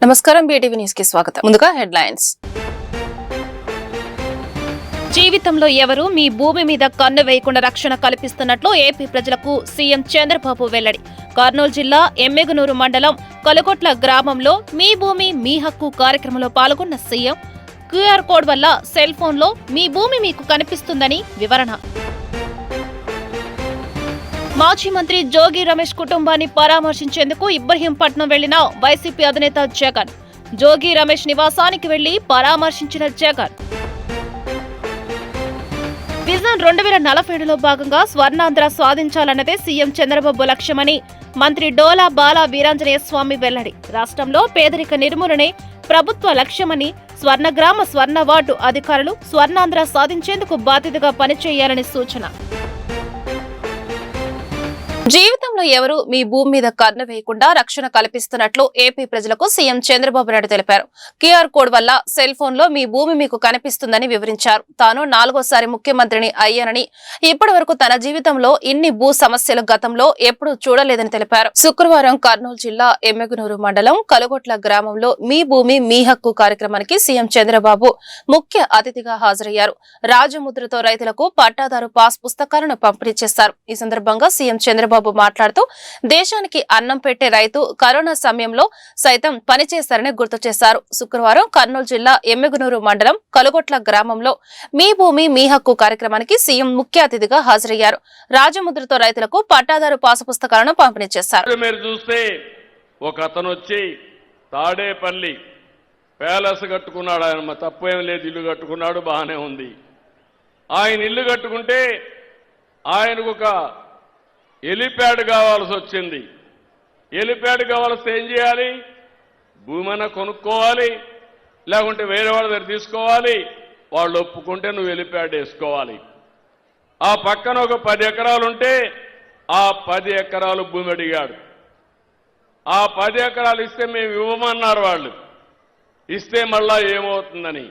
నమస్కారం, BTV news కి స్వాగతం. ముందుగా హెడ్లైన్స్. జీవితంలో ఎవరు మీ భూమి మీద కన్ను వేయకుండా రక్షణ కల్పిస్తున్నట్లు ఏపీ ప్రజలకు సీఎం చంద్రబాబు వెల్లడి. కర్నూలు జిల్లా ఎమ్మెగనూరు మండలం కలుగొట్ల గ్రామంలో మీ భూమి మీ హక్కు కార్యక్రమంలో పాల్గొన్న సీఎం క్యూఆర్ కోడ్ వల్ల సెల్ ఫోన్లో మీ భూమి మీకు కనిపిస్తుందని వివరణ. మాజీ మంత్రి జోగి రమేష్ కుటుంబాన్ని పరామర్శించేందుకు ఇబ్రహీంపట్నం వెళ్లిన వైసీపీ అధినేత జగన్. జోగి రమేష్ నివాసానికి వెళ్లి పరామర్శించిన జగన్. విజన్ 2047లో భాగంగా స్వర్ణాంధ్ర సాధించాలన్నదే సీఎం చంద్రబాబు లక్ష్యమని మంత్రి డోలా బాలా వీరాంజనేయ స్వామి వెల్లడి. రాష్ట్రంలో పేదరిక నిర్మూలనే ప్రభుత్వ లక్ష్యమని, స్వర్ణగ్రామ స్వర్ణ వార్డు అధికారులు స్వర్ణాంధ్ర సాధించేందుకు బాధ్యతగా పనిచేయాలని సూచన. జీవితంలో ఎవరు మీ భూమి మీద కన్ను వేయకుండా రక్షణ కల్పిస్తున్నట్లు ఏపీ ప్రజలకు సీఎం చంద్రబాబు నాయుడు తెలిపారు. క్యూఆర్ కోడ్ వల్ల సెల్ ఫోన్ లో మీ భూమి మీకు కనిపిస్తుందని వివరించారు. తాను 4వసారి ముఖ్యమంత్రిని అయ్యానని, ఇప్పటి వరకు తన జీవితంలో ఇన్ని భూ సమస్యలు గతంలో ఎప్పుడూ చూడలేదని తెలిపారు. శుక్రవారం కర్నూలు జిల్లా ఎమ్మెగనూరు మండలం కలుగొట్ల గ్రామంలో మీ భూమి మీ హక్కు కార్యక్రమానికి సీఎం చంద్రబాబు ముఖ్య అతిథిగా హాజరయ్యారు. రాజముద్రతో రైతులకు పట్టాదారు పాస్ పుస్తకాలను పంపిణీ చేశారు. ఈ సందర్భంగా సీఎం చంద్రబాబు మాట్లాడుతూ దేశానికి అన్నం పెట్టే రైతు కరోనా సమయంలో సైతం పనిచేశారని గుర్తు చేశారు. శుక్రవారం కర్నూలు జిల్లా ఎమ్మెగనూరు మండలం కలుగొట్ల గ్రామంలో మీ భూమి మీ హక్కు కార్యక్రమానికి సీఎం ముఖ్య అతిథిగా హాజరయ్యారు. రాజముద్రతో రైతులకు పట్టాదారు పాసు పుస్తకాలను పంపిణీ చేశారు. మీరు చూస్తే ఒక అతను వచ్చి తాడేపల్లి ప్యాలెస్ కట్టుకున్నాడు. ఆయన తప్పేం లేదు, ఇల్లు కట్టుకున్నాడు, బాగానే ఉంది. ఆయన ఇల్లు కట్టుకుంటే ఆయనకు ఒక ఎలిప్యాడ్ కావాల్సి వచ్చింది. ఎలిప్యాడ్ కావాల్సి ఏం చేయాలి? భూమైనా కొనుక్కోవాలి, లేకుంటే వేరే వాళ్ళ దగ్గర తీసుకోవాలి. వాళ్ళు ఒప్పుకుంటే నువ్వు ఎలిప్యాడ్ వేసుకోవాలి. ఆ పక్కన ఒక 10 ఎకరాలు ఉంటే ఆ 10 ఎకరాలు భూమి అడిగాడు. ఆ 10 ఎకరాలు ఇస్తే మేము ఇవ్వమన్నారు. వాళ్ళు ఇస్తే మళ్ళా ఏమవుతుందని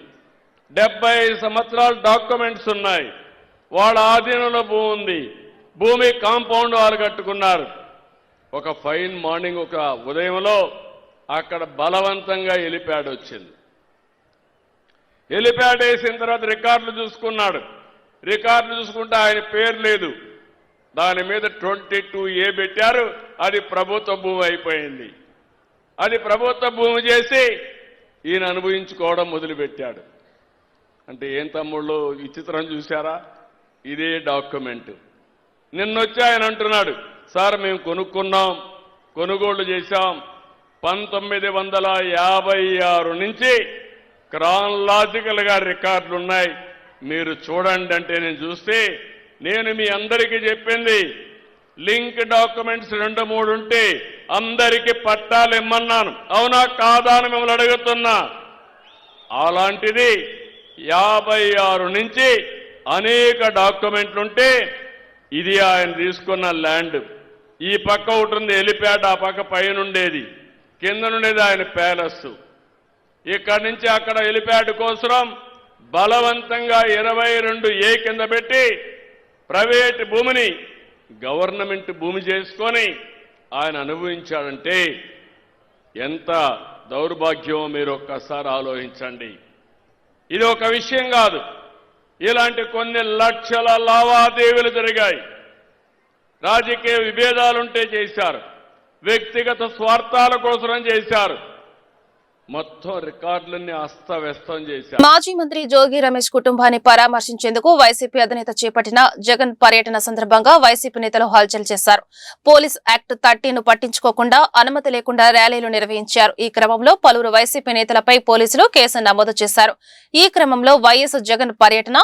70 సంవత్సరాలు డాక్యుమెంట్స్ ఉన్నాయి. వాళ్ళ ఆధీనంలో భూమి ఉంది. భూమి కాంపౌండ్ వాళ్ళు కట్టుకున్నారు. ఒక ఫైన్ మార్నింగ్, ఒక ఉదయంలో అక్కడ బలవంతంగా ఎలిప్యాడ్ వచ్చింది. ఎలిప్యాడ్ వేసిన తర్వాత రికార్డులు చూసుకున్నాడు. రికార్డులు చూసుకుంటే ఆయన పేరు లేదు. దాని మీద 22A పెట్టారు. అది ప్రభుత్వ భూమి అయిపోయింది. అది ప్రభుత్వ భూమి చేసి ఈయన అనుభవించుకోవడం మొదలుపెట్టాడు. అంటే ఏం తమ్ముళ్ళు విచిత్రం చూశారా? ఇదే డాక్యుమెంట్. నిన్నొచ్చి ఆయన అంటున్నాడు, సార్ మేము కొనుక్కున్నాం, కొనుగోళ్లు చేశాం, 1956 నుంచి క్రానలాజికల్ గా రికార్డులు ఉన్నాయి, మీరు చూడండి అంటే నేను చూస్తే, నేను మీ అందరికీ చెప్పింది లింక్ డాక్యుమెంట్స్ 2-3 ఉంటే అందరికీ పట్టాలు ఇమ్మన్నాను. అవునా కాదా అని మిమ్మల్ని అడుగుతున్నా. అలాంటిది 56 నుంచి అనేక డాక్యుమెంట్లుంటే ఇది ఆయన తీసుకున్న ల్యాండ్. ఈ పక్క ఒకటి ఉంది ఎలిప్యాడ్, ఆ పక్క పైన ఉండేది, కింద ఉండేది ఆయన ప్యాలెస్. ఇక్కడి నుంచి అక్కడ ఎలిప్యాడ్ కోసం బలవంతంగా 22A కింద పెట్టి ప్రైవేట్ భూమిని గవర్నమెంట్ భూమి చేసుకొని ఆయన అనుభవించాడంటే ఎంత దౌర్భాగ్యమో మీరు ఒక్కసారి ఆలోచించండి. ఇది ఒక విషయం కాదు, ఇలాంటి కొన్ని లక్షల లావాదేవీలు జరిగాయి. రాజకీయ విభేదాలుంటే చేశారు, వ్యక్తిగత స్వార్థాల కోసం చేశారు. మొత్తం రికార్డులన్నీ అస్తవ్యస్తం చేశారు. మాజీ మంత్రి జోగి రమేష్ కుటుంబాన్ని పరామర్శించేందుకు వైసీపీ అధినేత చేపట్టిన జగన్ పర్యటన సందర్భంగా వైసీపీ నేతలు హల్చల్ చేశారు. పోలీస్ యాక్ట్ 30ను పట్టించుకోకుండా అనుమతి లేకుండా ర్యాలీలు నిర్వహించారు. ఈ క్రమంలో పలువురు వైసీపీ నేతలపై పోలీసులు కేసు నమోదు చేశారు. ఈ క్రమంలో వైఎస్ జగన్ పర్యటన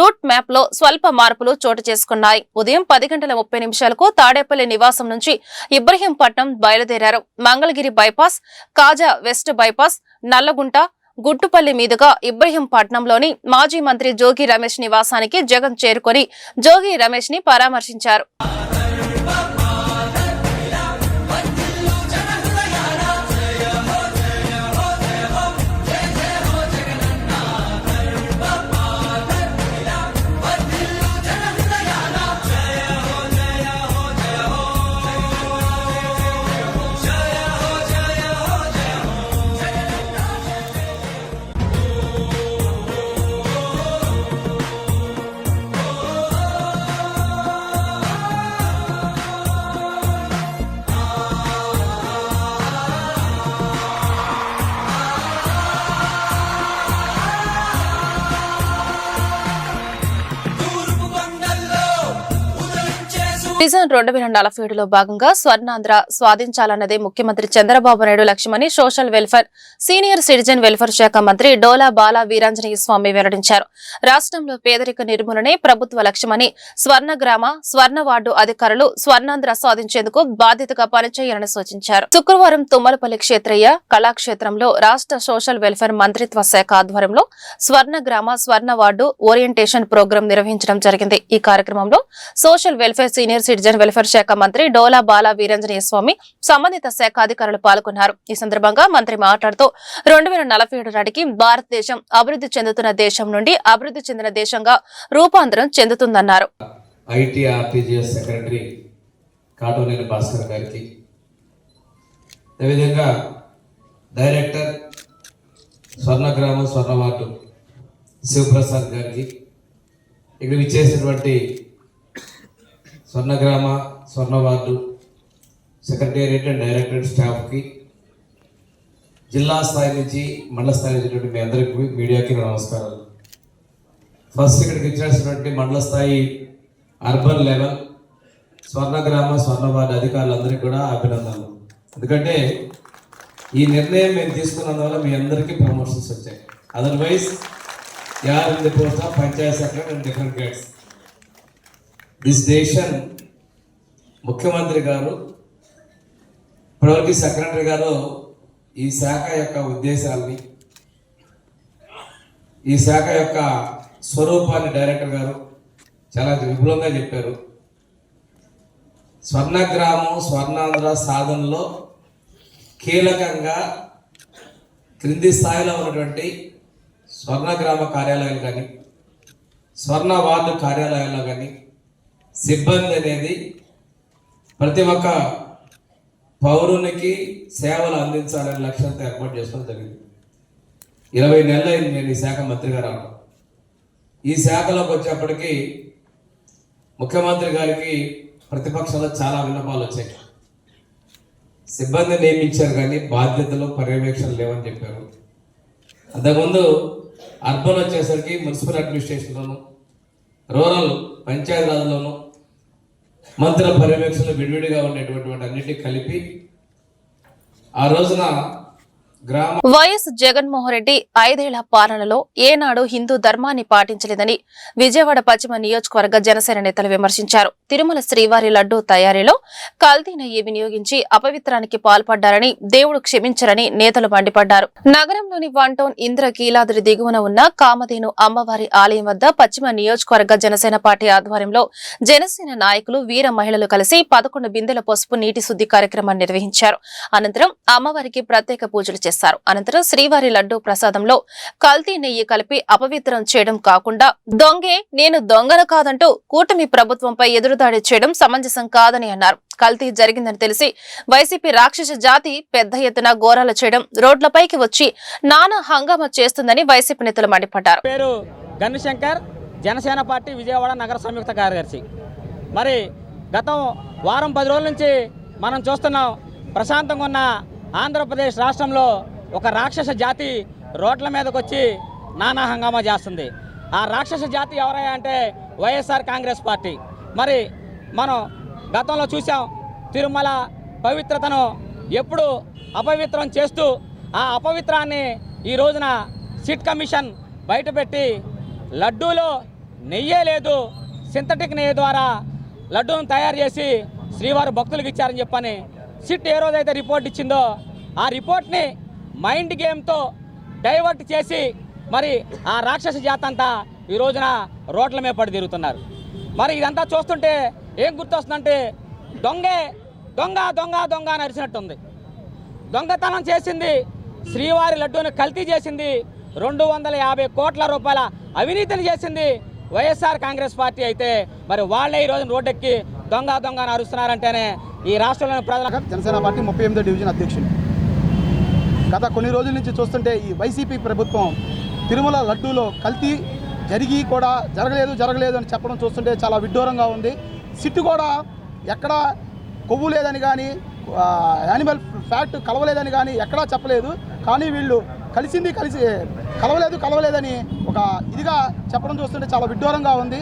రూట్ మ్యాప్ లో స్వల్ప మార్పులు చోటు చేసుకున్నాయి. ఉదయం 10:30 తాడేపల్లి నివాసం నుంచి ఇబ్రహీంపట్నం బయలుదేరారు. మంగళగిరి బైపాస్, కాజా వెస్ట్ బైపాస్, నల్లగుంట, గుట్టుపల్లి మీదుగా ఇబ్రహీంపట్నంలోని మాజీ మంత్రి జోగి రమేష్ నివాసానికి జగన్ చేరుకొని జోగి రమేష్ ని పరామర్శించారు. విజన్ 2047లో భాగంగా స్వర్ణాంధ్ర స్వాధించాలన్నదే ముఖ్యమంత్రి చంద్రబాబు నాయుడు లక్ష్యమని social welfare senior citizen welfare శాఖ మంత్రి డోలా బాల వీరాంజనేయ స్వామి వెల్లడించారు. రాష్ట్రంలో పేదరిక నిర్మూలనే ప్రభుత్వ లక్ష్యమని స్వర్ణ గ్రామ స్వర్ణ వార్డు అధికారులు స్వర్ణాంధ్ర సాధించేందుకు బాధ్యతగా పనిచేయాలని సూచించారు. శుక్రవారం తుమ్మలపల్లి క్షేత్రయ్య కళాక్షేత్రంలో రాష్ట్ర సోషల్ వెల్ఫేర్ మంత్రిత్వ శాఖ ఆధ్వర్యంలో స్వర్ణ గ్రామ స్వర్ణ వార్డు ఓరియంటేషన్ ప్రోగ్రాం నిర్వహించడం జరిగింది. ఈ కార్యక్రమంలో social welfare senior citizen welfare శాఖ మంత్రి డోలా బాల వీరాంజనేయ స్వామి సంబంధిత శాఖ అధికారులు పాల్గొన్నారు. ఈ సందర్భంగా మంత్రి మాట్లాడుతూ 2047 నాటికి భారతదేశం అభివృద్ధి చెందుతున్న దేశం నుండి అభివృద్ధి చెందిన దేశంగా రూపాంతరం చెందుతుందన్నారు. ITRTGS సెక్రటరీ కాటోనేని భాస్కర్ గారికి, అదేవిధంగా డైరెక్టర్ స్వర్ణగ్రామ స్వర్ణ వార్డు శివప్రసాద్ గారికి, ఇక్కడ విచ్చేసినటువంటి స్వర్ణగ్రామ స్వర్ణ వార్డు సెక్రటేరియట్ అండ్ డైరెక్టరేట్ స్టాఫ్కి, జిల్లా స్థాయి నుంచి మండల స్థాయి నుంచి మీ అందరికీ మీడియాకి నమస్కారాలు. ఫస్ట్ ఇక్కడికి ఇచ్చేసినటువంటి మండల స్థాయి అర్బన్ లెవెల్ స్వర్ణగ్రామ స్వర్ణ వార్డు అధికారులందరికీ కూడా అభినందనలు. ఎందుకంటే ఈ నిర్ణయం మేము తీసుకున్నందువల్ల మీ అందరికీ ప్రమోషన్స్ వచ్చాయి. అదర్వైజ్ యార్ in the post of Panchayat secretary and different grades. This decision ముఖ్యమంత్రి గారు ఇప్పటివరకు సెక్రటరీ గారు ఈ శాఖ యొక్క ఉద్దేశాలని, ఈ శాఖ యొక్క స్వరూపాన్ని డైరెక్టర్ గారు చాలా విపులంగా చెప్పారు. స్వర్ణగ్రామం స్వర్ణాంధ్ర సాధనలో కీలకంగా క్రింది స్థాయిలో ఉన్నటువంటి స్వర్ణగ్రామ కార్యాలయాలు కానీ స్వర్ణ వార్డు కార్యాలయాల్లో కానీ సిబ్బంది అనేది ప్రతి ఒక్క పౌరునికి సేవలు అందించాలనే లక్ష్యంతో ఏర్పాటు చేసుకోవడం జరిగింది. 20 నెలలు అయింది నేను ఈ శాఖ మంత్రిగా రావడం. ఈ శాఖలోకి వచ్చేప్పటికీ ముఖ్యమంత్రి గారికి ప్రతిపక్షంలో చాలా విన్నపాలు వచ్చాయి. సిబ్బంది నియమించారు కానీ బాధ్యతలు పర్యవేక్షణ లేవని చెప్పారు. అంతకుముందు అర్బన్ వచ్చేసరికి మున్సిపల్ అడ్మినిస్ట్రేషన్లోను, రూరల్ పంచాయతీరాజ్లోను మంత్రుల పర్యవేక్షణలో విడివిడిగా ఉండేటువంటి అన్నిటికీ కలిపి ఆ రోజున వైఎస్ జగన్మోహన్ రెడ్డి 5 ఏళ్ల పాలనలో ఏనాడు హిందూ ధర్మాన్ని పాటించలేదని విజయవాడ పశ్చిమ నియోజకవర్గ జనసేన నేతలు విమర్శించారు. తిరుమల శ్రీవారి లడ్డూ తయారీలో కల్తీ నెయ్యి వినియోగించి అపవిత్రానికి పాల్పడ్డారని, దేవుడు క్షమించరని నేతలు మండిపడ్డారు. నగరంలోని 1 టౌన్ ఇంద్రకీలాద్రి దిగువన ఉన్న కామధేను అమ్మవారి ఆలయం వద్ద పశ్చిమ నియోజకవర్గ జనసేన పార్టీ ఆధ్వర్యంలో జనసేన నాయకులు, వీర మహిళలు కలిసి 11 బిందెల పసుపు నీటి శుద్ధి కార్యక్రమాన్ని నిర్వహించారు. అనంతరం అమ్మవారికి ప్రత్యేక పూజలు చేశారు. అనంతరం శ్రీవారి లడ్డూ ప్రసాదంలో కల్తీ నెయ్యి కలిపి అపవిత్రం చేయడం కాకుండా దొంగే నేను దొంగను కాదంటూ కూటమి ప్రభుత్వంపై ఎదురుదాడి చేయడం సమంజసం కాదని అన్నారు. కల్తీ జరిగిందని తెలిసి వైసీపీ రాక్షస జాతి పెద్ద ఎత్తున ఘోరాలు చేయడం, రోడ్లపైకి వచ్చి నానా హంగామా చేస్తుందని వైసీపీ నేతలు మండిపడ్డారు. పేరు గన్నుశంకర్, జనసేన పార్టీ విజయవాడ నగర సంయుక్త కార్యదర్శి. మరి గతం వారం 10 రోజుల నుంచి మనం చూస్తున్నాం, ప్రశాంతంగా ఉన్న ఆంధ్రప్రదేశ్ రాష్ట్రంలో ఒక రాక్షస జాతి రోడ్ల మీదకి వచ్చి నానా హంగామా చేస్తుంది. ఆ రాక్షస జాతి ఎవరయ్యా అంటే వైఎస్ఆర్ కాంగ్రెస్ పార్టీ. మరి మనం గతంలో చూసాం, తిరుమల పవిత్రతను ఎప్పుడు అపవిత్రం చేస్తూ ఆ అపవిత్రాన్ని ఈ రోజున సిట్ కమిషన్ బయటపెట్టి లడ్డూలో నెయ్యే లేదు, సింథటిక్ నెయ్యి ద్వారా లడ్డూను తయారు చేసి శ్రీవారు భక్తులకు ఇచ్చారని చెప్పని సిట్ ఏ రోజైతే రిపోర్ట్ ఇచ్చిందో ఆ రిపోర్ట్ని మైండ్ గేమ్తో డైవర్ట్ చేసి మరి ఆ రాక్షస జాతి అంతా ఈ రోజున రోడ్ల మీద పడి తిరుగుతున్నారు. మరి ఇదంతా చూస్తుంటే ఏం గుర్తొస్తుందంటే దొంగే దొంగ దొంగ దొంగ అని అరిచినట్టుంది. దొంగతనం చేసింది, శ్రీవారి లడ్డూని కల్తీ చేసింది, 250 కోట్ల రూపాయల అవినీతిని చేసింది వైఎస్ఆర్ కాంగ్రెస్ పార్టీ అయితే మరి వాళ్ళే ఈ రోజున రోడ్డెక్కి దొంగ దొంగ అని అరుస్తున్నారంటేనే ఈ రాష్ట్రంలోని ప్రజల జనసేన పార్టీ 38వ డివిజన్ అధ్యక్షుడు. గత కొన్ని రోజుల నుంచి చూస్తుంటే ఈ వైసీపీ ప్రభుత్వం తిరుమల లడ్డూలో కల్తీ జరిగి కూడా జరగలేదు అని చెప్పడం చూస్తుంటే చాలా విడ్డూరంగా ఉంది. సిట్టు కూడా ఎక్కడ కొవ్వు లేదని కానీ యానిమల్ ఫ్యాట్ కలవలేదని కానీ ఎక్కడా చెప్పలేదు. కానీ వీళ్ళు కలవలేదని ఒక ఇదిగా చెప్పడం చూస్తుంటే చాలా విడ్డూరంగా ఉంది.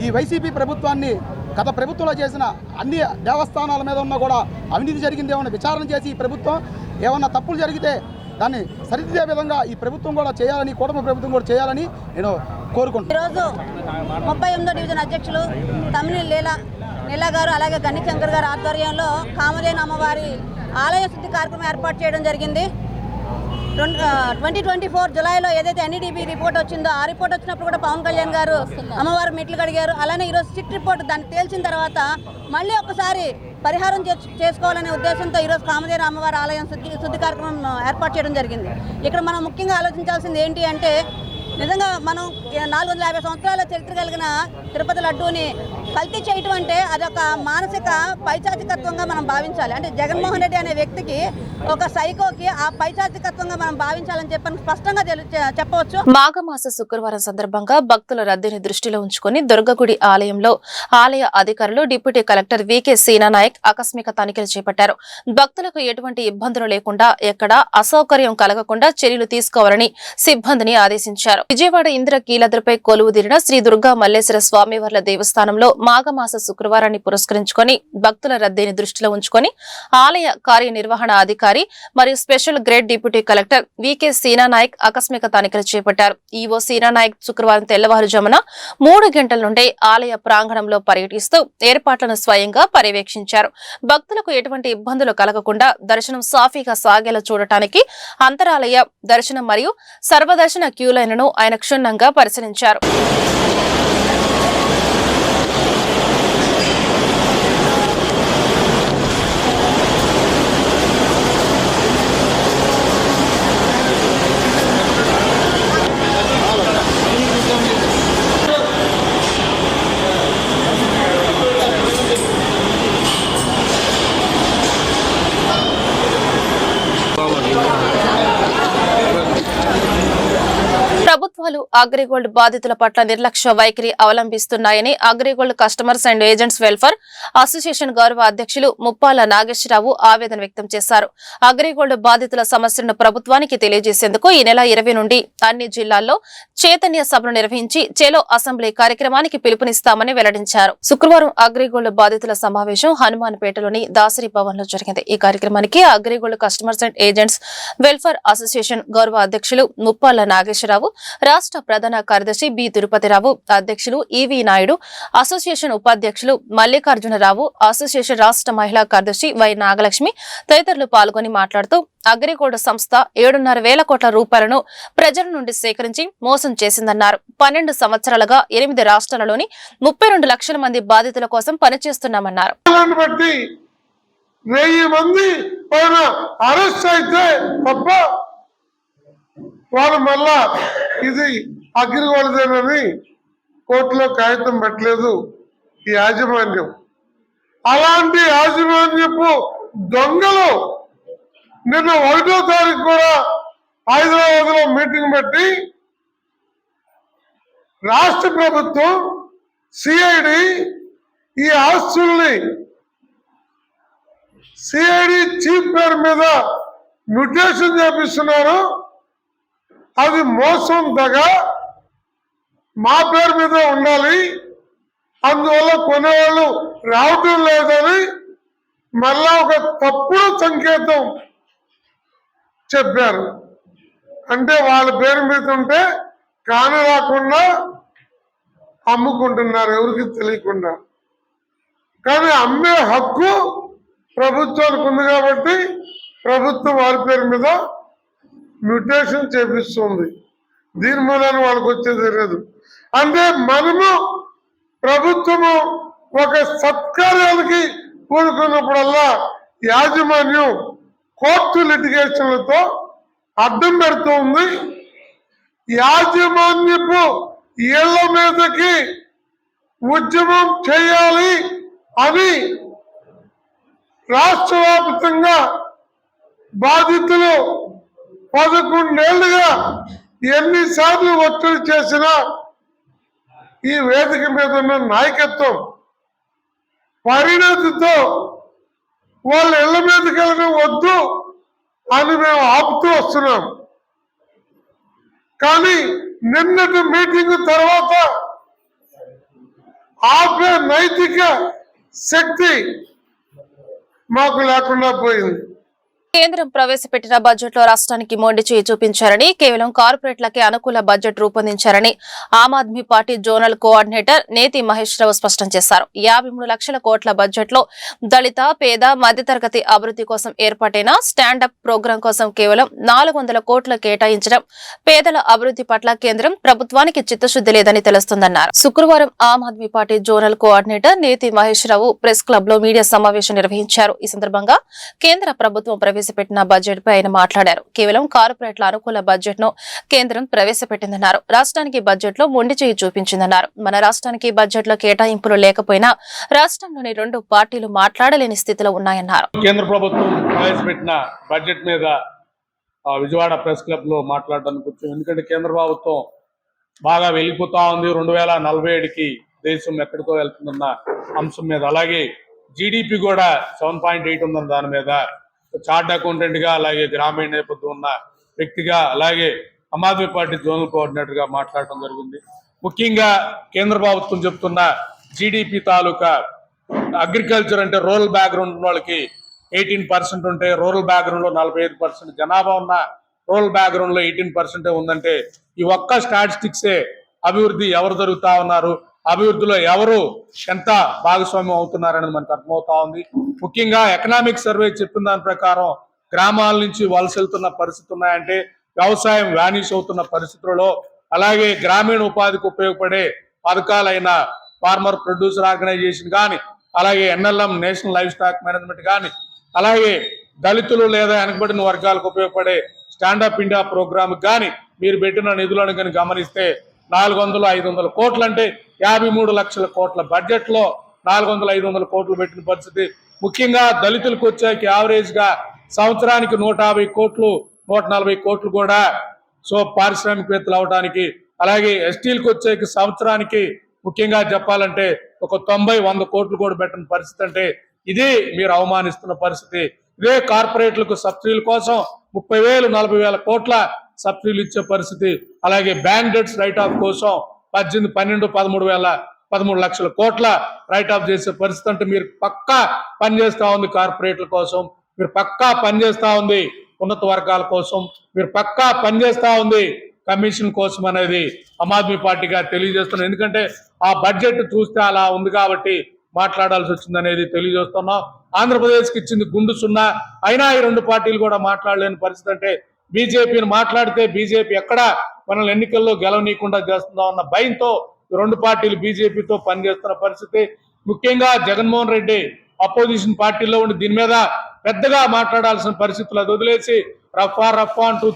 ఈ వైసీపీ ప్రభుత్వాన్ని గత ప్రభుత్వంలో చేసిన అన్ని దేవస్థానాల మీద ఉన్న కూడా అవినీతి జరిగింది ఏమన్నా విచారణ చేసి ఈ ప్రభుత్వం ఏమన్నా తప్పులు జరిగితే దాన్ని సరిదిద్దే విధంగా ఈ ప్రభుత్వం కూడా చేయాలని, కూటమి ప్రభుత్వం కూడా చేయాలని నేను కోరుకుంటున్నాను. ఈరోజు 38వ డివిజన్ అధ్యక్షులు తమ్మినేని లీలా గారు అలాగే గన్ని శంకర్ గారు ఆధ్వర్యంలో కామధేను అమ్మవారి ఆలయ శుద్ధి కార్యక్రమం ఏర్పాటు చేయడం జరిగింది. 2024 జులైలో ఏదైతే ఎన్ఈడిబి రిపోర్ట్ వచ్చిందో ఆ రిపోర్ట్ వచ్చినప్పుడు కూడా పవన్ కళ్యాణ్ గారు అమ్మవారు మెట్లు కడిగారు. అలానే ఈరోజు సిట్ రిపోర్ట్ దాన్ని తేల్చిన తర్వాత మళ్ళీ ఒకసారి పరిహారం చేసుకోవాలనే ఉద్దేశంతో ఈరోజు కామధేను అమ్మవారి ఆలయం శుద్ధి కార్యక్రమం ఏర్పాటు చేయడం జరిగింది. ఇక్కడ మనం ముఖ్యంగా ఆలోచించాల్సింది ఏంటి అంటే నిజంగా మనం 450 సంవత్సరాల చరిత్ర కలిగిన తిరుపతి లడ్డూని కల్తీ చేయటం అంటే అదొక మానసిక పైచాచికత్వంగా మనం భావించాలి. అంటే జగన్మోహన్ రెడ్డి అనే వ్యక్తికి, ఒక సైకోకి ఆ పైచాచికత్వంగా మనం భావించాలని చెప్పని స్పష్టంగా చెప్పవచ్చు. మాఘమాస శుక్రవారం సందర్భంగా భక్తుల రద్దీని దృష్టిలో ఉంచుకుని దుర్గగుడి ఆలయంలో ఆలయ అధికారులు డిప్యూటీ కలెక్టర్ వికే సీనానాయక్ ఆకస్మిక తనిఖీలు చేపట్టారు. భక్తులకు ఎటువంటి ఇబ్బందులు లేకుండా, ఎక్కడా అసౌకర్యం కలగకుండా చర్యలు తీసుకోవాలని సిబ్బందిని ఆదేశించారు. విజయవాడ ఇంద్రకీలాద్రిపై కొలువుదీరిన శ్రీ దుర్గా మల్లేశ్వర స్వామివార్ల దేవస్థానంలో మాఘమాస శుక్రవారాన్ని పురస్కరించుకొని భక్తుల రద్దీని దృష్టిలో ఉంచుకొని ఆలయ కార్యనిర్వహణ అధికారి మరియు special grade deputy collector V K Seenanayak ఆకస్మిక తనిఖీలు చేపట్టారు. ఈవో సీనానాయక్ శుక్రవారం తెల్లవారుజామున 3 గంటల నుండే ఆలయ ప్రాంగణంలో పర్యటిస్తూ ఏర్పాట్లను స్వయంగా పర్యవేక్షించారు. భక్తులకు ఎటువంటి ఇబ్బందులు కలగకుండా దర్శనం సాఫీగా సాగేలా చూడటానికి అంతరాలయ దర్శనం మరియు సర్వదర్శన క్యూ లైన్లను ఆయన క్షుణ్ణంగా పరిశీలించారు. ప్రభుత్వాలు అగ్రిగోల్డ్ బాధితుల పట్ల నిర్లక్ష్య వైఖరి అవలంబిస్తున్నాయని Agrigold customers and agents welfare association గౌరవ అధ్యక్షులు ముప్పాల నాగేశ్వరరావు ఆవేదన వ్యక్తం చేశారు. అగ్రిగోల్డ్ బాధితుల సమస్యలను ప్రభుత్వానికి తెలియజేసేందుకు ఈ నెల 20 నుండి అన్ని జిల్లాల్లో చైతన్య సభను నిర్వహించి చేలో అసెంబ్లీ కార్యక్రమానికి పిలుపునిస్తామని వెల్లడించారు. శుక్రవారం అగ్రిగోల్డ్ బాధితుల సమావేశం హనుమాన్పేటలోని దాసరి భవన్ లో జరిగింది. ఈ కార్యక్రమానికి AgriGold customers and agents welfare association గౌరవ అధ్యక్షులు ముప్పాల నాగేశ్వరరావు, రాష్ట్ర ప్రధాన కార్యదర్శి బి తిరుపతిరావు, అధ్యక్షులు ఈవి నాయుడు, అసోసియేషన్ ఉపాధ్యక్షులు మల్లికార్జునరావు, అసోసియేషన్ రాష్ట్ర మహిళా కార్యదర్శి వై నాగలక్ష్మి తదితరులు పాల్గొని మాట్లాడుతూ అగ్రిగోల్డ్ సంస్థ 7,500 కోట్ల రూపాయలను ప్రజల నుండి సేకరించి మోసం చేసిందన్నారు. 12 సంవత్సరాలుగా 8 రాష్ట్రాలలోని 32 లక్షల మంది బాధితుల కోసం పనిచేస్తున్నామన్నారు. 1000 మంది పైన అరెస్ట్ అయితే తప్ప వాళ్ళు మళ్ళా ఇది అగ్రిగోల్డ్దేనని కోర్టులో కాగితం పెట్టలేదు ఈ యాజమాన్యం. అలాంటి యాజమాన్యపు దొంగలు నిన్న 1వ తారీఖు కూడా హైదరాబాద్ లో మీటింగ్ పెట్టి రాష్ట్ర ప్రభుత్వం సిఐడి ఈ ఆస్తుల్ని సిఐడి చీఫ్ పేరు మీద మ్యూటేషన్ చేపిస్తున్నారు, అది మోసం దగా మా పేరు మీద ఉండాలి, అందువల్ల కొనేవాళ్ళు రావటం లేదని మళ్ళా ఒక తప్పుడు సంకేతం చెప్పారు. అంటే వాళ్ళ పేరు మీద ఉంటే కాని రాకుండా అమ్ముకుంటున్నారు ఎవరికి తెలియకుండా. కానీ అమ్మే హక్కు ప్రభుత్వానికి ఉంది కాబట్టి ప్రభుత్వం వారి పేరు మీద మ్యూటేషన్ చేపిస్తుంది. దీని మూలాన వాళ్ళకి వచ్చేది లేదు. అంటే మనము ప్రభుత్వము ఒక సత్కార్యాలకి కూడుకున్నప్పుడల్లా యాజమాన్యం కోర్టు లిటిగేషన్లతో అడ్డం పెడుతూ ఉంది. యాజమాన్యపు ఇళ్ల మీదకి ఉద్యమం చేయాలి అని రాష్ట్ర వ్యాప్తంగా బాధితులు 11 ఏళ్లుగా ఎన్నిసార్లు ఒత్తిడి చేసినా ఈ వేదిక మీద ఉన్న నాయకత్వం పరిణతితో వాళ్ళ ఇళ్ల మీదకి వెళ్ళడం వద్దు అని మేము ఆపుతూ వస్తున్నాం. కానీ నిన్నటి మీటింగ్ తర్వాత ఆపే నైతిక శక్తి మాకు లేకుండా పోయింది. కేంద్రం ప్రవేశపెట్టిన బడ్జెట్ లో రాష్ట్రానికి మొండి చేయి చూపించారని, కేవలం కార్పొరేట్లకే అనుకూల budget రూపొందించారని Aam Aadmi party zonal coordinator నేతి మహేష్ రావు స్పష్టం చేశారు. 53 లక్షల కోట్ల బడ్జెట్ లో దళిత, పేద, మధ్యతరగతి అభివృద్ధి కోసం ఏర్పాటైన స్టాండప్ ప్రోగ్రాం కోసం కేవలం 400 కోట్లు కేటాయించడం పేదల అభివృద్ధి పట్ల కేంద్రం ప్రభుత్వానికి చిత్తశుద్ధి లేదని తెలుస్తుందన్నారు. శుక్రవారం Aam Aadmi party zonal coordinator నేతి మహేష్ రావు ప్రెస్ క్లబ్ లో మీడియా సమావేశం నిర్వహించారు. ఈ సందర్భంగా కేంద్ర ప్రభుత్వం ప్రవేశపెట్టిన బడ్జెట్ పై ఆయన మాట్లాడారు. కేవలం కార్పొరేట్ల అనుకూల బడ్జెట్ ను కేంద్రం ప్రవేశపెట్టిందన్నారు. రాష్ట్రానికి బడ్జెట్ లో మొండి చేయి చూపించిందన్నారు. మన రాష్ట్రానికి బడ్జెట్ లో కేటాయింపులు లేకపోయినా రాష్ట్రంలోని 2 పార్టీలు మాట్లాడలేని స్థితిలో ఉన్నాయన్నారు. కేంద్ర ప్రభుత్వం ప్రవేశపెట్టిన బడ్జెట్ మీద విజయవాడ ప్రెస్ క్లబ్ లో మాట్లాడడానికి వచ్చాం. ఎందుకంటే కేంద్ర ప్రభుత్వం బాగా వెళ్ళిపోతా ఉంది. 2047కి దేశం ఎక్కడికో వెళ్తుందన్న అంశం మీద, అలాగే జీడిపి కూడా 7.8 ఉందన్న దాని మీద, చార్ట్ అకౌంటెంట్ గా, అలాగే గ్రామీణ నేపథ్యం ఉన్న వ్యక్తిగా, అలాగే Aam Aadmi party zonal coordinator గా మాట్లాడటం జరిగింది. ముఖ్యంగా కేంద్ర ప్రభుత్వం చెప్తున్న జీడిపి తాలూకా అగ్రికల్చర్ అంటే రూరల్ బ్యాక్గ్రౌండ్ ఉన్న వాళ్ళకి 18% ఉంటే, రూరల్ బ్యాక్గ్రౌండ్ లో 45%, జనాభా ఉన్న రూరల్ బ్యాక్గ్రౌండ్ లో 18% ఉందంటే ఈ ఒక్క స్టాటిస్టిక్సే అభివృద్ధి ఎవరు జరుగుతా ఉన్నారు, అభివృద్ధిలో ఎవరు ఎంత భాగస్వామ్యం అవుతున్నారనేది మనకు అర్థమవుతా ఉంది. ముఖ్యంగా ఎకనామిక్ సర్వే చెప్పిన దాని ప్రకారం గ్రామాల నుంచి వలస వెళ్తున్న పరిస్థితి ఉన్నాయంటే, వ్యవసాయం వ్యానిష్ అవుతున్న పరిస్థితులలో, అలాగే గ్రామీణ ఉపాధికి ఉపయోగపడే పథకాలైన ఫార్మర్ ప్రొడ్యూసర్ ఆర్గనైజేషన్ కానీ, అలాగే NLM national live stock management కానీ, అలాగే దళితులు లేదా వెనకబడిన వర్గాలకు ఉపయోగపడే స్టాండప్ ఇండియా ప్రోగ్రామ్ కానీ మీరు పెట్టిన నిధులను కానీ గమనిస్తే 400-500 కోట్లు అంటే 53 లక్షల కోట్ల బడ్జెట్ లో 400-500 కోట్లు పెట్టిన పరిస్థితి. ముఖ్యంగా దళితులకు వచ్చాక యావరేజ్ గా సంవత్సరానికి 150 కోట్లు 140 కోట్లు కూడా పారిశ్రామికవేత్తలు అవడానికి, అలాగే ఎస్టీలకు వచ్చాక సంవత్సరానికి ముఖ్యంగా చెప్పాలంటే ఒక 90-100 కోట్లు కూడా పెట్టిన పరిస్థితి. అంటే ఇది మీరు అవమానిస్తున్న పరిస్థితి. ఇదే కార్పొరేట్లకు సబ్సిడీల కోసం 30,000-40,000 కోట్ల సబ్సిడీలు ఇచ్చే పరిస్థితి. అలాగే బ్యాంక్ డెట్స్ రైట్ ఆఫ్ కోసం 13 లక్షల కోట్ల రైట్ ఆఫ్ చేసే పరిస్థితి. అంటే మీరు పక్కా పనిచేస్తా ఉంది కార్పొరేట్ల కోసం, మీరు పక్కా పనిచేస్తా ఉంది ఉన్నత వర్గాల కోసం, మీరు పక్కా పనిచేస్తా ఉంది కమిషన్ కోసం అనేది ఆమ్ ఆద్మీ పార్టీగా తెలియజేస్తున్నాం. ఎందుకంటే ఆ బడ్జెట్ చూస్తే అలా ఉంది కాబట్టి మాట్లాడాల్సి వచ్చింది అనేది తెలియజేస్తున్నాం. ఆంధ్రప్రదేశ్కి ఇచ్చింది గుండు సున్నా, అయినా ఈ 2 పార్టీలు కూడా మాట్లాడలేని పరిస్థితి. అంటే బీజేపీని మాట్లాడితే బీజేపీ ఎక్కడ మనల్ని ఎన్నికల్లో గెలవనీయకుండా చేస్తుందా అన్న భయంతో 2 పార్టీలు బీజేపీతో పనిచేస్తున్న పరిస్థితి. ముఖ్యంగా జగన్మోహన్ రెడ్డి అపోజిషన్ పార్టీలో ఉండి దీని మీద పెద్దగా మాట్లాడాల్సిన పరిస్థితులు, అది వదిలేసి రఫా అంటూ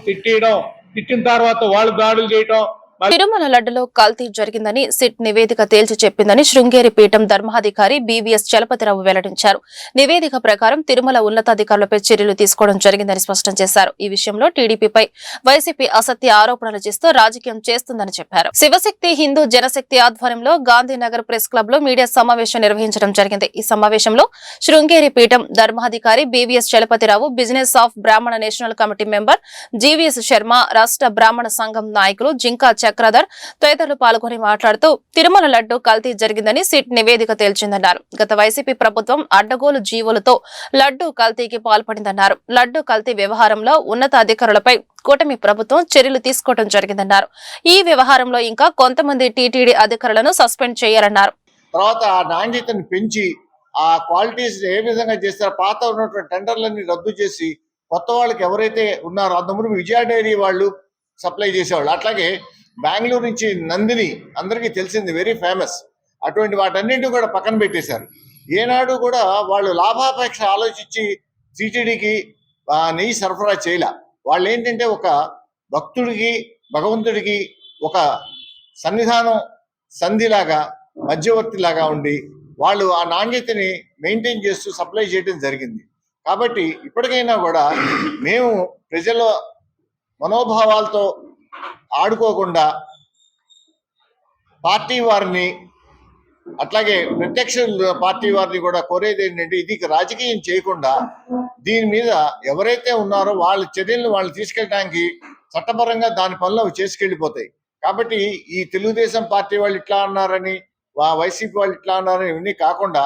తిట్టిన తర్వాత వాళ్ళు దాడులు చేయటం. తిరుమల లడ్డులో కల్తీ జరిగిందని సిట్ నివేదిక తేల్చి చెప్పిందని శృంగేరి పీఠం ధర్మాధికారి బీవీఎస్ చలపతిరావు వెల్లడించారు. నివేదిక ప్రకారం తిరుమల ఉన్నతాధికారులపై చర్యలు తీసుకోవడం జరిగిందని స్పష్టం చేశారు. ఈ విషయంలో టీడీపీపై వైసీపీ అసత్య ఆరోపణలు చేస్తూ రాజకీయం చేస్తుందని చెప్పారు. శివశక్తి హిందూ జనశక్తి ఆధ్వర్యంలో గాంధీనగర్ ప్రెస్ క్లబ్ లో మీడియా సమావేశం నిర్వహించడం జరిగింది. ఈ సమావేశంలో శృంగేరి పీఠం ధర్మాధికారి బీవీఎస్ చలపతిరావు, బిజినెస్ ఆఫ్ బ్రాహ్మణ national committee member GVS Sharma, రాష్ట్ర బ్రాహ్మణ సంఘం నాయకులు జింకా చక్రధర్ తదితరులు పాల్గొని మాట్లాడుతూ తిరుమల లడ్డు కల్తీ జరిగిందని సిట్ నివేదిక తేల్చిందన్నారు. గత వైసీపీ ప్రభుత్వం అడ్డగోలు జీవోలతో లడ్డు కల్తీకి పాల్పడిందన్నారు. లడ్డు కల్తీ వ్యవహారంలో ఉన్నతాధికారులపై కూటమి ప్రభుత్వం చర్యలు తీసుకోవడం జరిగిందన్నారు. ఈ వ్యవహారంలో ఇంకా కొంతమంది టీటీడీ అధికారులను సస్పెండ్ చేయాలన్నారు. తర్వాత ఆ నాణ్యతను పెంచి ఆ క్వాలిటీస్ ఏ విధంగా చేస్తారో, పాత ఉన్నటువంటి టెండర్లన్నీ రద్దు చేసి కొత్త వాళ్ళకి ఎవరైతే ఉన్నారో, అంతకుముందు విజయ డైరీ వాళ్ళు సప్లై చేసేవాళ్ళు, అట్లాగే బెంగళూరు నుంచి నందిని అందరికీ తెలిసింది, వెరీ ఫేమస్, అటువంటి వాటన్నింటినీ కూడా పక్కన పెట్టేశారు. ఏనాడు కూడా వాళ్ళు లాభాపేక్ష ఆలోచించి టీటీడీకి నెయ్యి సరఫరా చేయలే. వాళ్ళు ఏంటంటే ఒక భక్తుడికి భగవంతుడికి ఒక సన్నిధానం సంధిలాగా మధ్యవర్తిలాగా ఉండి వాళ్ళు ఆ నాణ్యతని మెయింటైన్ చేస్తూ సప్లై చేయడం జరిగింది. కాబట్టి ఇప్పటికైనా కూడా మేము ప్రజల మనోభావాలతో ఆడుకోకుండా పార్టీ వారిని అట్లాగే ప్రత్యక్ష పార్టీ వారిని కూడా కోరేది ఏంటంటే, ఇది రాజకీయం చేయకుండా దీని మీద ఎవరైతే ఉన్నారో వాళ్ళ చర్యలను వాళ్ళు తీసుకెళ్ళడానికి చట్టపరంగా దాని పనులు చేసుకెళ్ళిపోతాయి. కాబట్టి ఈ తెలుగుదేశం పార్టీ వాళ్ళు ఇట్లా అన్నారని వైసీపీ వాళ్ళు ఇట్లా అన్నారు ఇవన్నీ కాకుండా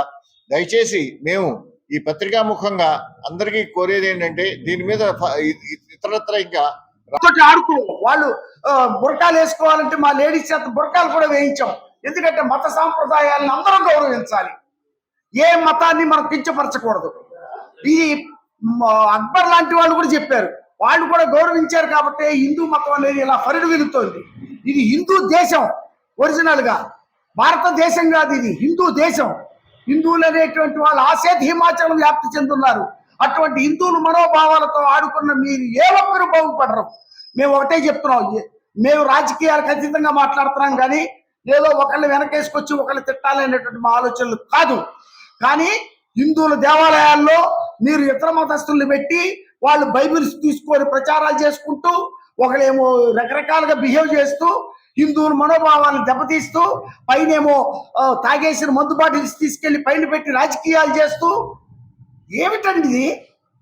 దయచేసి మేము ఈ పత్రికా ముఖంగా అందరికీ కోరేది ఏంటంటే దీని మీద ఇతరత్ర ఇంకా ఆడుకో వాళ్ళు బురకాలు వేసుకోవాలంటే మా లేడీస్ చేత బురకాలు కూడా వేయించాం. ఎందుకంటే మత సాంప్రదాయాలను అందరం గౌరవించాలి, ఏ మతాన్ని మనం కించపరచకూడదు. ఇది అక్బర్ లాంటి వాళ్ళు కూడా చెప్పారు, వాళ్ళు కూడా గౌరవించారు కాబట్టి హిందూ మతం అనేది ఇలా పరిడి వెలుగుతోంది. ఇది హిందూ దేశం, ఒరిజినల్ గా భారతదేశం కాదు, ఇది హిందూ దేశం. హిందువులు అనేటువంటి వాళ్ళు ఆసేత్ హిమాచలం వ్యాప్తి చెందుతున్నారు. అటువంటి హిందువుల మనోభావాలతో ఆడుకున్న మీరు ఏ ఒక్కరు బాగుపడరు. మేము ఒకటే చెప్తున్నాం, మేము రాజకీయాలకు అతీతంగా మాట్లాడుతున్నాం కానీ ఏదో ఒకళ్ళు వెనకేసుకొచ్చి ఒకళ్ళు తిట్టాలనేటువంటి మా ఆలోచనలు కాదు. కానీ హిందువుల దేవాలయాల్లో మీరు ఇతర మతస్థుల్ని పెట్టి వాళ్ళు బైబిల్స్ తీసుకొని ప్రచారాలు చేసుకుంటూ ఒకళ్ళేమో రకరకాలుగా బిహేవ్ చేస్తూ హిందువుల మనోభావాలను దెబ్బతీస్తూ పైనేమో తాగేసిన మందు బాటిల్స్ తీసుకెళ్లి పైన పెట్టి రాజకీయాలు చేస్తూ ఏమిటండి ఇది?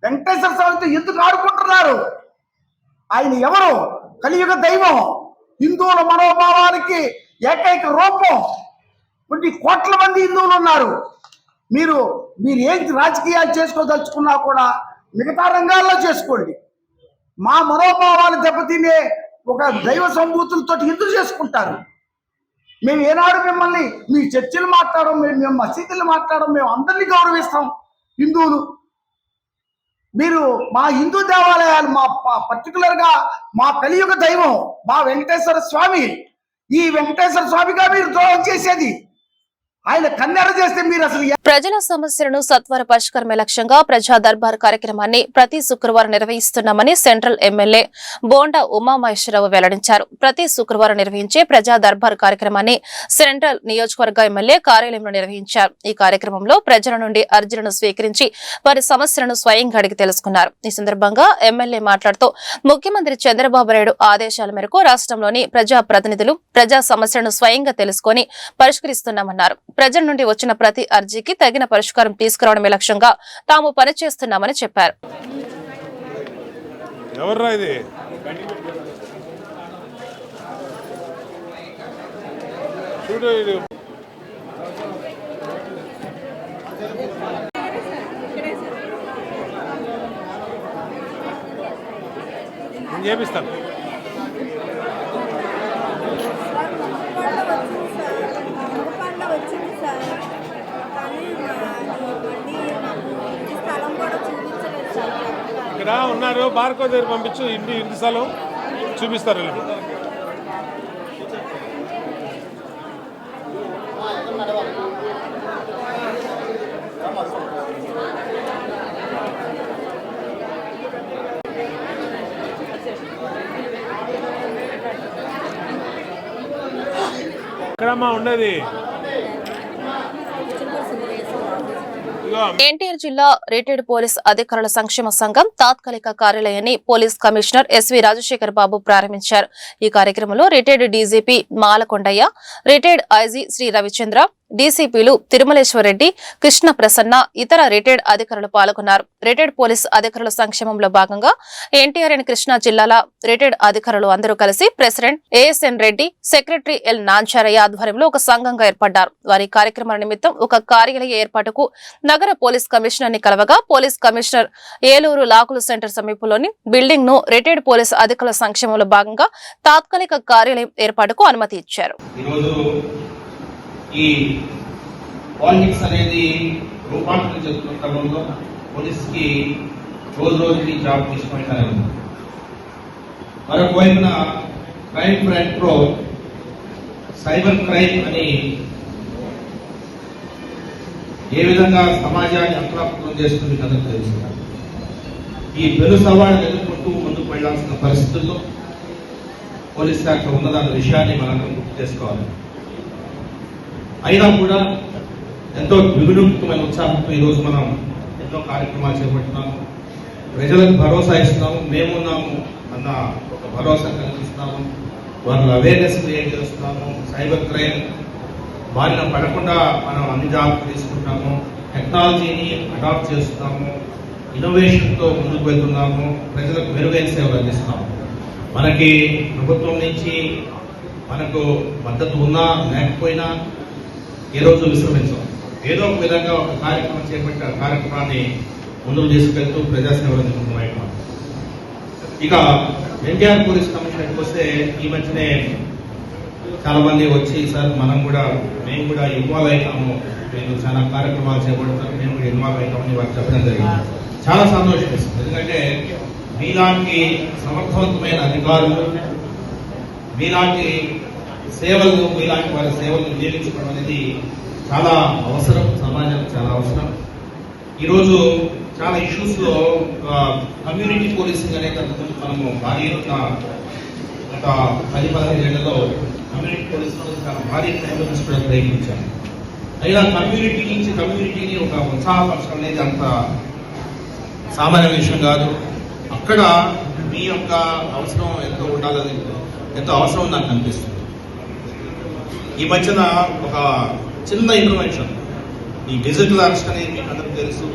వెంకటేశ్వర స్వామితో ఎందుకు ఆడుకుంటున్నారు? ఆయన ఎవరు? కలియుగ దైవం, హిందువుల మనోభావానికి ఏకైక రూపం. కొన్ని కోట్ల మంది హిందువులు ఉన్నారు. మీరు ఏం రాజకీయాలు చేసుకోదలుచుకున్నా కూడా మిగతా రంగాల్లో చేసుకోండి. మా మనోభావాలు దెబ్బతినే ఒక దైవ సంభూతులతో ఎందుకు చేసుకుంటారు? మేము ఏనాడు మిమ్మల్ని మీ చర్చిలు మాట్లాడడం, మేము మసీదులు మాట్లాడడం, మేము అందరినీ గౌరవిస్తాం హిందువులు. మీరు మా హిందూ దేవాలయాలు, మా పర్టికులర్గా మా కలియుగ దైవం మా వెంకటేశ్వర స్వామి, ఈ వెంకటేశ్వర స్వామిగా మీరు ద్రోహం చేసేది. ఆయన కన్నెర చేస్తే మీరు అసలు ప్రజల సమస్యలను సత్వర పరిష్కారమే లక్ష్యంగా ప్రజా దర్బార్ కార్యక్రమాన్ని ప్రతి శుక్రవారం నిర్వహిస్తున్నామని సెంట్రల్ ఎమ్మెల్యే బోండా ఉమామహేశ్వరరావు వెల్లడించారు. ప్రతి శుక్రవారం నిర్వహించే ప్రజా దర్బార్ కార్యక్రమాన్ని సెంట్రల్ నియోజకవర్గ ఎమ్మెల్యే కార్యాలయంలో నిర్వహించారు. ఈ కార్యక్రమంలో ప్రజల నుండి అర్జీలను స్వీకరించి వారి సమస్యలను స్వయంగా అడిగి తెలుసుకున్నారు. ఈ సందర్భంగా ఎమ్మెల్యే మాట్లాడుతూ ముఖ్యమంత్రి చంద్రబాబు నాయుడు ఆదేశాల మేరకు రాష్ట్రంలోని ప్రజా ప్రతినిధులు ప్రజా సమస్యలను స్వయంగా తెలుసుకుని పరిష్కరిస్తున్నామన్నారు. ప్రజల నుండి వచ్చిన ప్రతి అర్జీకి తగిన పరిష్కారం తీసుకురావడమే లక్ష్యంగా తాము పనిచేస్తున్నామని చెప్పారు. చేపిస్తాను. ఇక్కడ ఉన్నారు, బార్కో దగ్గర పంపించు, ఇంటి స్థలం చూపిస్తారు. ఎక్కడమ్మా ఉండేది? ఎన్టీఆర్ జిల్లా రిటైర్డ్ పోలీస్ అధికారుల సంక్షేమ సంఘం తాత్కాలిక కార్యాలయాన్ని police commissioner S V Rajasekhar Babu ప్రారంభించారు. ఈ కార్యక్రమంలో retired DGP Malakondaiah, retired IG Shri Ravichandra, డీసీపీలు తిరుమలేశ్వర్ రెడ్డి, కృష్ణ ప్రసన్న, ఇతర రిటైర్డ్ అధికారులు పాల్గొన్నారు. రిటైర్డ్ పోలీస్ అధికారుల సంక్షేమంలో భాగంగా ఎన్టీఆర్ అండ్ కృష్ణా జిల్లాల రిటైర్డ్ అధికారులు అందరూ కలిసి president ASN Reddy, secretary L Nanchariah ఆధ్వర్యంలో ఒక సంఘంగా ఏర్పడ్డారు. వారి కార్యక్రమాల నిమిత్తం ఒక కార్యాలయ ఏర్పాటుకు నగర పోలీస్ కమిషనర్ ని కలవగా పోలీస్ కమిషనర్ ఏలూరు లాకుల సెంటర్ సమీపంలోని బిల్డింగ్ ను రిటైర్డ్ పోలీస్ అధికారుల సంక్షేమంలో భాగంగా తాత్కాలిక కార్యాలయం ఏర్పాటుకు అనుమతి ఇచ్చారు. ఈ పాలిటిక్స్ అనేది రూపాంతరం చెందుతున్న క్రమంలో పోలీసుకి రోజు రోజుకి జాబ్ తీసుకుంటారు. మరొక వైపున క్రైమ్ కంట్రోల్, సైబర్ క్రైమ్ అని ఏ విధంగా సమాజాన్ని అప్రాప్తం చేస్తుంది కథకు తెలుసుకున్నారు. ఈ పెను సవాళ్ళను ఎదుర్కొంటూ ముందుకు వెళ్లాల్సిన పరిస్థితుల్లో పోలీస్ శాఖ ఉన్నదన్న విషయాన్ని మనందరం గుర్తు చేసుకోవాలి. అయినా కూడా ఎంతో వినూత్నమైన ఉత్సాహంతో ఈరోజు మనం ఎన్నో కార్యక్రమాలు చేపడుతున్నాము. ప్రజలకు భరోసా ఇస్తున్నాము, మేమున్నాము అన్న ఒక భరోసా కల్పిస్తున్నాము. వాళ్ళ అవేర్నెస్ క్రియేట్ చేస్తున్నాము. సైబర్ క్రైమ్ బారిన పడకుండా మనం అన్ని జాగ్రత్తలు తీసుకుంటాము. టెక్నాలజీని అడాప్ట్ చేస్తున్నాము. ఇన్నోవేషన్తో ముందుకు వెళ్తున్నాము. ప్రజలకు మెరుగైన సేవలు అందిస్తున్నాము. మనకి ప్రభుత్వం నుంచి మనకు మద్దతు ఉన్నా లేకపోయినా ఏ రోజు విశ్రమించాం. ఏదో ఒక విధంగా ఒక కార్యక్రమం చేపట్టి ఆ కార్యక్రమాన్ని ముందుకు తీసుకెళ్తూ ప్రజాసేవలో నిమగ్నమయ్యాం. ఇక ఎన్టీఆర్ పోలీస్ కమిషనర్కి వస్తే ఈ మధ్యనే చాలా మంది వచ్చి సార్ మేము కూడా ఇన్వాల్వ్ అవుతాము, మీరు చాలా కార్యక్రమాలు చేపడతారు, మేము కూడా ఇన్వాల్వ్ అవుతామని వారు చెప్పడం జరిగింది. చాలా సంతోషం ఇస్తుంది. ఎందుకంటే మీలాంటి సమర్థవంతమైన అధికారులు, మీలాంటి సేవలు, మీలాంటి వారి సేవలు వినియోగించుకోవడం అనేది చాలా అవసరం, సమాజానికి చాలా అవసరం. ఈరోజు చాలా ఇష్యూస్ లో కమ్యూనిటీ పోలీసింగ్ అనేది మనము భారీ గత 10-15 ఏళ్లలో కమ్యూనిటీ పోలీసింగ్ చాలా భారీ స్థాయిలో తీసుకోవడానికి ప్రయత్నించాము. అయినా కమ్యూనిటీ నుంచి కమ్యూనిటీని ఒక ఉత్సాహపరచడం అనేది అంత సామాన్య విషయం కాదు. అక్కడ మీ యొక్క అవసరం ఎంతో ఉండాలని, ఎంతో అవసరం నాకు అనిపిస్తుంది. ఈ మధ్యన ఒక చిన్న ఇన్ఫర్మేషన్, ఈ డిజిటల్ అరెస్ట్ అనేది మీకు అందరికీ తెలుసు.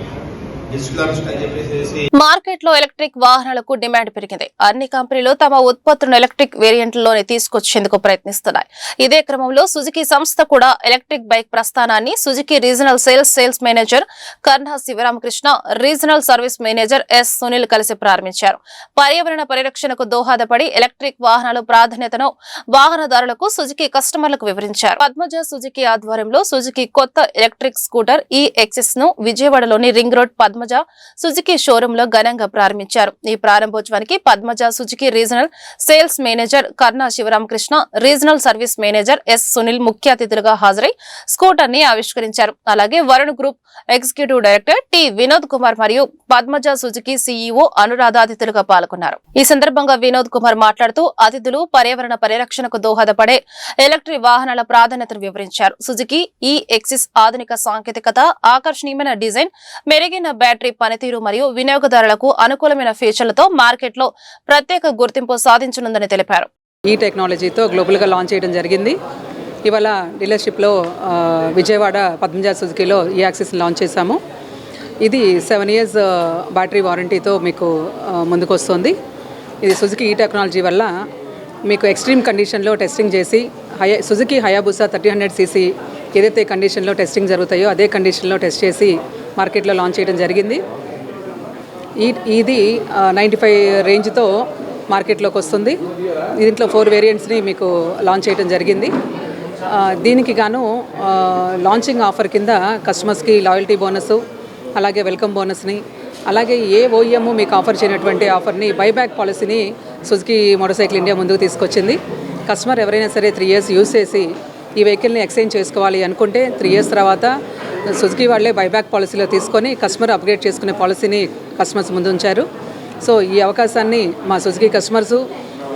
డిజిటల్ అరెస్ట్ అని చెప్పేసి మార్కెట్ లో ఎలక్ట్రిక్ వాహనాలకు డిమాండ్ పెరిగింది. అన్ని కంపెనీలు తమ ఉత్పత్తులను ఎలక్ట్రిక్ వేరియంట్లలోనే తీసుకొచ్చేందుకు ప్రయత్నిస్తున్నాయి. ఇదే క్రమంలో సుజుకి సంస్థ కూడా ఎలక్ట్రిక్ బైక్ ప్రస్థానాన్ని Suzuki regional sales manager Karna Sivaramakrishna, regional service manager S Sunil కలిసి ప్రారంభించారు. పర్యావరణ పరిరక్షణకు దోహదపడి ఎలక్ట్రిక్ వాహనాలు ప్రాధాన్యతను వాహనదారులకు సుజుకి కస్టమర్లకు వివరించారు. పద్మజ సుజుకి ఆధ్వర్యంలో సుజుకి కొత్త ఎలక్ట్రిక్ స్కూటర్ ఈ-ఎక్సిస్ ను విజయవాడలోని ring road Padmaja Suzuki showroom లో ఘనంగా ప్రారంభించారు. ఈ ప్రారంభోత్సవానికి Padmaja Suzuki regional sales manager Karna Sivaramakrishna, regional service manager S Sunil ముఖ్య అతిథులుగా హాజరై స్కూటర్ ని ఆవిష్కరించారు. అలాగే Varun group executive director T Vinod Kumar మరియు పద్మజ సుజుకి సీఈఓ అనురాధ అతిథులుగా పాల్గొన్నారు. ఈ సందర్భంగా వినోద్ కుమార్ మాట్లాడుతూ అతిథులు పర్యావరణ పరిరక్షణకు దోహదపడే ఎలక్ట్రిక్ వాహనాల ప్రాధాన్యతను వివరించారు. సుజుకి ఈ-ఎక్సిస్ ఆధునిక సాంకేతికత, ఆకర్షణీయమైన డిజైన్, మెరుగైన బ్యాటరీ పనితీరు మరియు వినియోగదారులకు అనుకూలమైన ఫీచర్లతో మార్కెట్లో ప్రత్యేక గుర్తింపు సాధించనుందని తెలిపారు. ఈ టెక్నాలజీతో గ్లోబల్గా లాంచ్ చేయడం జరిగింది. ఇవాళ డీలర్షిప్లో విజయవాడ పద్మజ సుజుకిలో ఈ యాక్సిస్ లాంచ్ చేశాము. ఇది 7 years బ్యాటరీ వారంటీతో మీకు ముందుకు వస్తుంది. ఇది సుజుకి ఈ టెక్నాలజీ వల్ల మీకు ఎక్స్ట్రీమ్ కండిషన్లో టెస్టింగ్ చేసి సుజుకి హయాబుసా 1300cc ఏదైతే కండిషన్లో టెస్టింగ్ జరుగుతాయో అదే కండిషన్లో టెస్ట్ చేసి మార్కెట్లో లాంచ్ చేయడం జరిగింది. ఇది 95 రేంజ్తో మార్కెట్లోకి వస్తుంది. దీంట్లో 4 వేరియంట్స్ని మీకు లాంచ్ చేయడం జరిగింది. దీనికి గాను లాంచింగ్ ఆఫర్ కింద కస్టమర్స్కి లాయల్టీ బోనస్, అలాగే వెల్కమ్ బోనస్ని, అలాగే ఏ ఓఈఎం మీకు ఆఫర్ చేయనటువంటి ఆఫర్ని బైబ్యాక్ పాలసీని సుజుకి మోటార్ సైకిల్ ఇండియా ముందుకు తీసుకొచ్చింది. కస్టమర్ ఎవరైనా సరే 3 years యూజ్ చేసి ఈ వెహికల్ని ఎక్స్చేంజ్ చేసుకోవాలి అనుకుంటే 3 years తర్వాత సుజుకి వాళ్ళే బైబ్యాక్ పాలసీలో తీసుకొని కస్టమర్ అప్గ్రేడ్ చేసుకునే పాలసీని కస్టమర్స్ ముందు ఉంచారు. సో ఈ అవకాశాన్ని మా సుజుకి కస్టమర్సు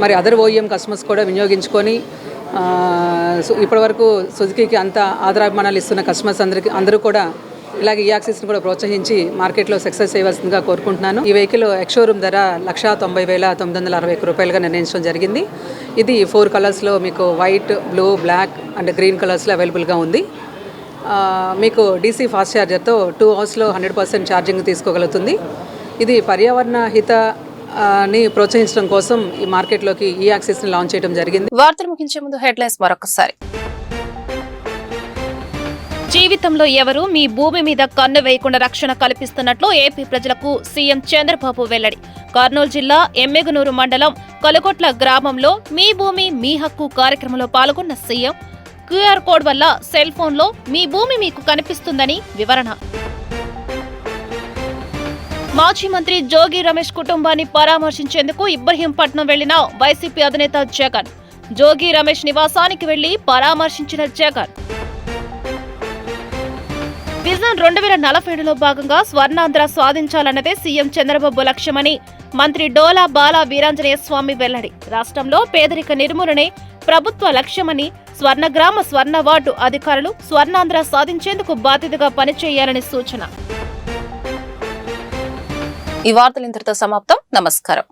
మరి అదర్ ఓఈఎం కస్టమర్స్ కూడా వినియోగించుకొని ఇప్పటివరకు సుజుకికి అంత ఆదరాభిమానాలు ఇస్తున్న కస్టమర్స్ అందరూ కూడా ఇలాగే ఈ యాక్సిస్ని కూడా ప్రోత్సహించి మార్కెట్లో సక్సెస్ చేయవలసిందిగా కోరుకుంటున్నాను. ఈ వెహికల్ ఎక్స్షోరూమ్ ధర 1,90,961 రూపాయలుగా నిర్ణయించడం జరిగింది. ఇది 4 కలర్స్లో మీకు white, blue, black and green కలర్స్లో అవైలబుల్గా ఉంది. మీకు డీసీ ఫాస్ట్ ఛార్జర్తో 2 hours 100% ఛార్జింగ్ తీసుకోగలుగుతుంది. ఇది పర్యావరణ హితని ప్రోత్సహించడం కోసం ఈ మార్కెట్లోకి ఈ యాక్సిస్ని లాంచ్ చేయడం జరిగింది. వార్తలు ముగించే ముందు హెడ్లైన్స్ మరొకసారి. జీవితంలో ఎవరు మీ భూమి మీద కన్ను వేయకుండా రక్షణ కల్పిస్తున్నట్లు ఏపీ ప్రజలకు సీఎం చంద్రబాబు వెల్లడి. కర్నూలు జిల్లా ఎమ్మెగనూరు మండలం కలగొట్ల గ్రామంలో మీ భూమి మీ హక్కు కార్యక్రమంలో పాల్గొన్న సీఎం క్యూఆర్ కోడ్ వల్ల సెల్ ఫోన్లో మీ భూమి మీకు కనిపిస్తుందని వివరణ. మాజీ మంత్రి జోగి రమేష్ కుటుంబాన్ని పరామర్శించేందుకు ఇబ్రహీంపట్నం వెళ్లిన వైసీపీ అధినేత జగన్. జోగి రమేష్ నివాసానికి వెళ్లి పరామర్శించిన జగన్. విజన్ 2047లో భాగంగా స్వర్ణాంధ్ర సాధించాలన్నదే సీఎం చంద్రబాబు లక్ష్యమని మంత్రి డోలా బాల వీరాంజనేయ స్వామి వెల్లడి. రాష్ట్రంలో పేదరిక నిర్మూలనే ప్రభుత్వ లక్ష్యమని, స్వర్ణగ్రామ స్వర్ణ వార్డు అధికారులు స్వర్ణాంధ్ర సాధించేందుకు బాధ్యతగా పనిచేయాలని సూచన. ఈ వార్తలు ఇంతటితో సమాప్తం. నమస్కారం.